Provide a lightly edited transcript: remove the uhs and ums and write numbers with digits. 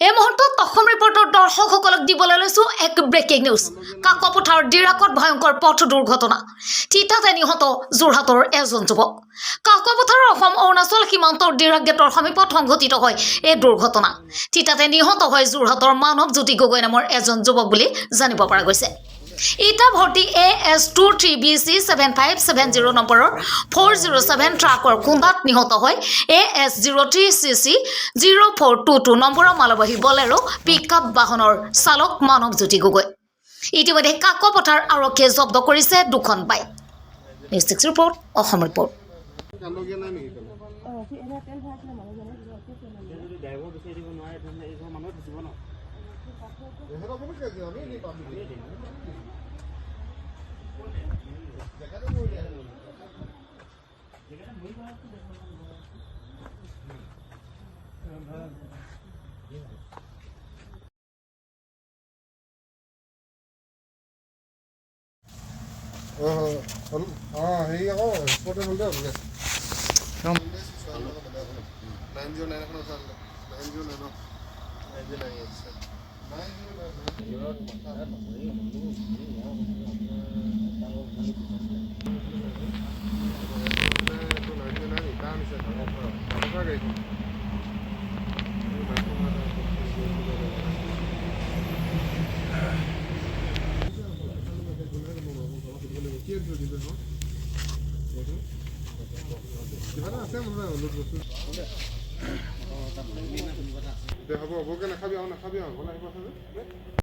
এই মুহূৰ্তত অসম ৰিপৰ্টৰ দৰ্শকসকলক দিবলৈ লৈছো এক ব্ৰেকিং নিউজ। কাকপথাৰ ডিৰাকত ভয়ংকৰ পথ দুৰ্ঘটনা, থিতাতে নিহত যোৰহাটৰ এজন যুৱক। কাকপথাৰৰ অসম অৰুণাচল সীমান্তৰ ডিৰাক গেটৰ সমীপত সংঘটিত হয় এই দুৰ্ঘটনা। থিতাতে নিহত হয় যোৰহাটৰ মানৱ জ্যোতি গগৈ নামৰ এজন যুৱক বুলি জানিব পৰা গৈছে। ইটা ভৰ্তি AS23BC 7570 নম্বৰৰ 407 ট্ৰাকৰ খুন্দাত নিহত হয় AS03CC 0422 নম্বৰৰ মালবাহী বলেৰো পিকআপ বাহনৰ চালক মানৱ জ্যোতি গগৈ। ইতিমধ্যে কাকপথাৰ আৰক্ষীয়ে জব্দ কৰিছে দুখন bike. News 6 report, Assam report. হেৰি আকৌ স্পৰ্টে হ'লতে হ'ব হ'ব, নাখাবি আৰু